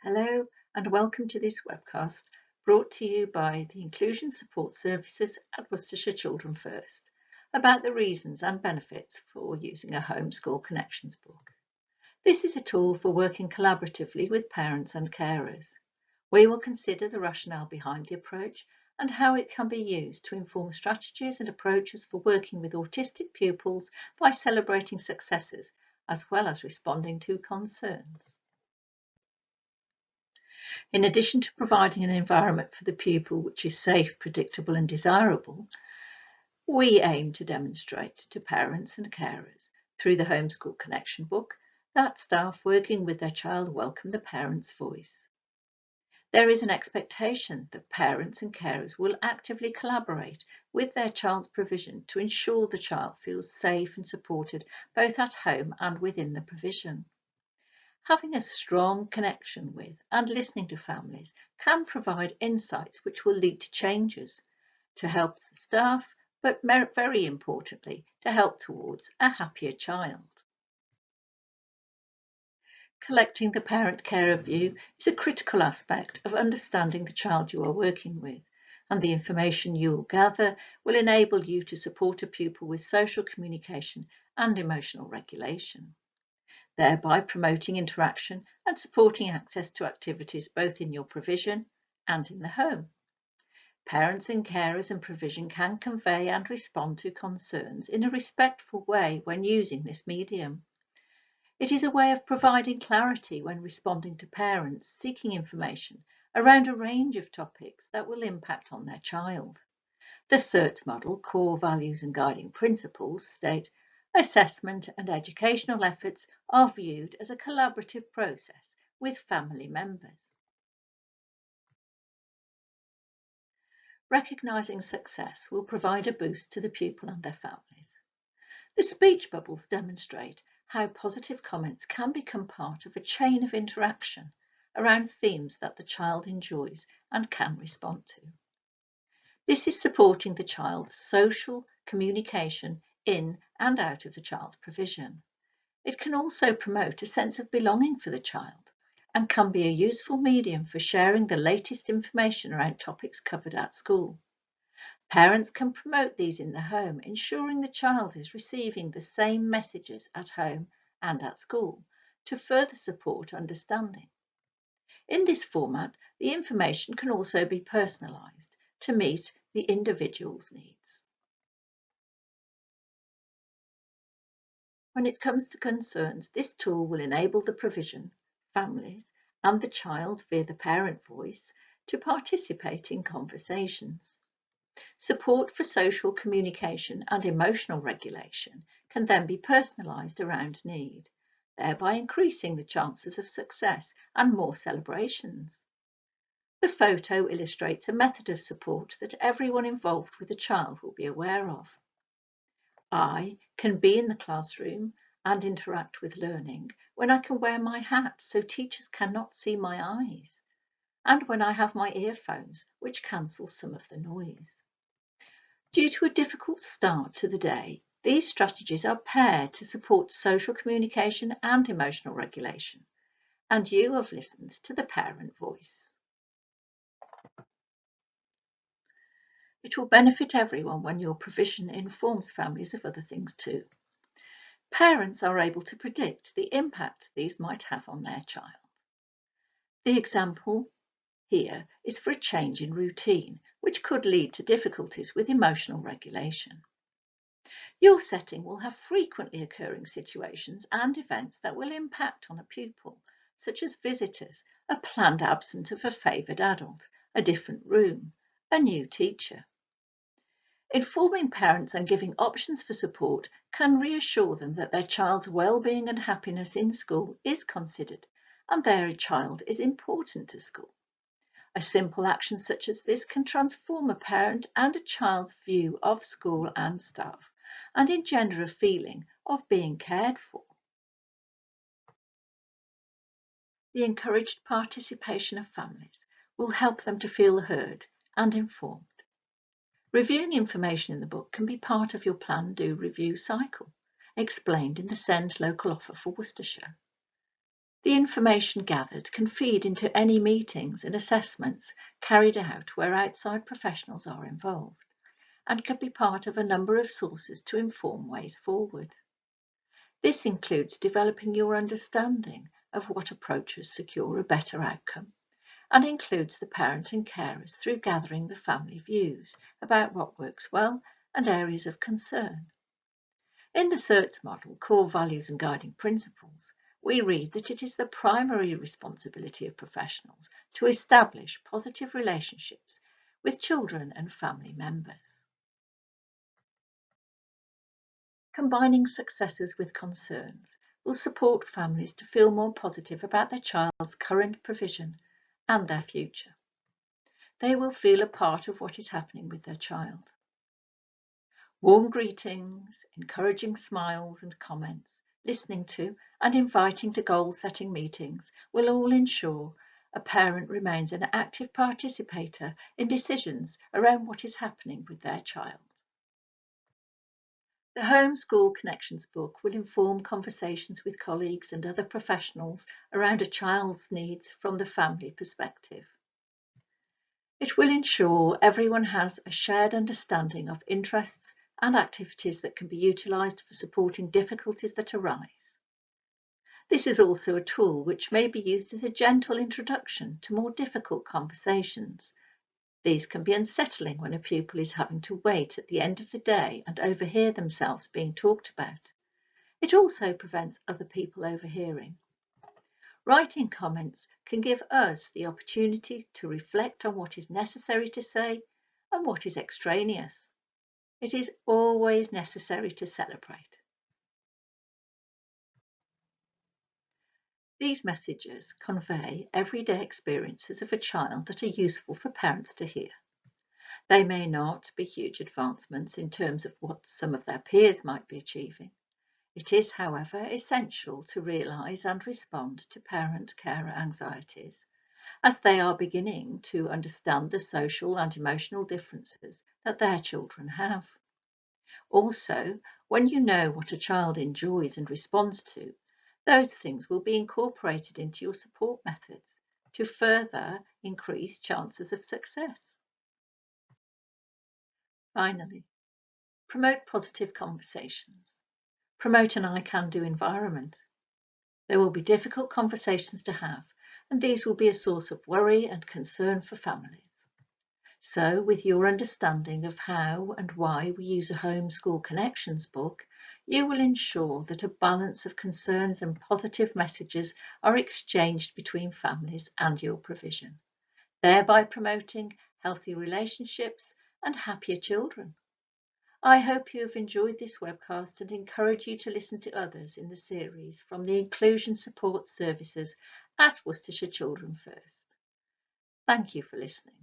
Hello and welcome to this webcast brought to you by the Inclusion Support Services at Worcestershire Children First about the reasons and benefits for using a home school connections book. This is a tool for working collaboratively with parents and carers. We will consider the rationale behind the approach and how it can be used to inform strategies and approaches for working with autistic pupils by celebrating successes as well as responding to concerns. In addition to providing an environment for the pupil which is safe, predictable and desirable, we aim to demonstrate to parents and carers through the Homeschool Connection book that staff working with their child welcome the parent's voice. There is an expectation that parents and carers will actively collaborate with their child's provision to ensure the child feels safe and supported both at home and within the provision. Having a strong connection with and listening to families can provide insights which will lead to changes to help the staff, but very importantly, to help towards a happier child. Collecting the parent-carer view is a critical aspect of understanding the child you are working with, and the information you will gather will enable you to support a pupil with social communication and emotional regulation, thereby promoting interaction and supporting access to activities both in your provision and in the home. Parents and carers and provision can convey and respond to concerns in a respectful way when using this medium. It is a way of providing clarity when responding to parents seeking information around a range of topics that will impact on their child. The CERTS model, core values and guiding principles, state assessment and educational efforts are viewed as a collaborative process with family members. Recognising success will provide a boost to the pupil and their families. The speech bubbles demonstrate how positive comments can become part of a chain of interaction around themes that the child enjoys and can respond to. This is supporting the child's social communication in and out of the child's provision. It can also promote a sense of belonging for the child and can be a useful medium for sharing the latest information around topics covered at school. Parents can promote these in the home, ensuring the child is receiving the same messages at home and at school to further support understanding. In this format, the information can also be personalised to meet the individual's needs. When it comes to concerns, this tool will enable the provision, families, and the child via the parent voice to participate in conversations. Support for social communication and emotional regulation can then be personalised around need, thereby increasing the chances of success and more celebrations. The photo illustrates a method of support that everyone involved with the child will be aware of. I can be in the classroom and interact with learning when I can wear my hat so teachers cannot see my eyes, and when I have my earphones, which cancel some of the noise. Due to a difficult start to the day, these strategies are paired to support social communication and emotional regulation, and you have listened to the parent voice. It will benefit everyone when your provision informs families of other things too. Parents are able to predict the impact these might have on their child. The example here is for a change in routine, which could lead to difficulties with emotional regulation. Your setting will have frequently occurring situations and events that will impact on a pupil, such as visitors, a planned absence of a favoured adult, a different room, a new teacher. Informing parents and giving options for support can reassure them that their child's well-being and happiness in school is considered and their child is important to school. A simple action such as this can transform a parent and a child's view of school and staff and engender a feeling of being cared for. The encouraged participation of families will help them to feel heard and informed. Reviewing information in the book can be part of your plan do review cycle, explained in the SEND local offer for Worcestershire. The information gathered can feed into any meetings and assessments carried out where outside professionals are involved, and can be part of a number of sources to inform ways forward. This includes developing your understanding of what approaches secure a better outcome, and includes the parent and carers through gathering the family views about what works well and areas of concern. In the CERTS model, Core Values and Guiding Principles, we read that it is the primary responsibility of professionals to establish positive relationships with children and family members. Combining successes with concerns will support families to feel more positive about their child's current provision and their future. They will feel a part of what is happening with their child. Warm greetings, encouraging smiles and comments, listening to and inviting to goal-setting meetings will all ensure a parent remains an active participator in decisions around what is happening with their child. The Homeschool Connections book will inform conversations with colleagues and other professionals around a child's needs from the family perspective. It will ensure everyone has a shared understanding of interests and activities that can be utilised for supporting difficulties that arise. This is also a tool which may be used as a gentle introduction to more difficult conversations. These can be unsettling when a pupil is having to wait at the end of the day and overhear themselves being talked about. It also prevents other people overhearing. Writing comments can give us the opportunity to reflect on what is necessary to say and what is extraneous. It is always necessary to celebrate. These messages convey everyday experiences of a child that are useful for parents to hear. They may not be huge advancements in terms of what some of their peers might be achieving. It is, however, essential to realise and respond to parent-carer anxieties as they are beginning to understand the social and emotional differences that their children have. Also, when you know what a child enjoys and responds to, those things will be incorporated into your support methods to further increase chances of success. Finally, promote positive conversations. Promote an I can do environment. There will be difficult conversations to have, and these will be a source of worry and concern for families. So, with your understanding of how and why we use a Homeschool Connections book, you will ensure that a balance of concerns and positive messages are exchanged between families and your provision, thereby promoting healthy relationships and happier children. I hope you have enjoyed this webcast and encourage you to listen to others in the series from the Inclusion Support Services at Worcestershire Children First. Thank you for listening.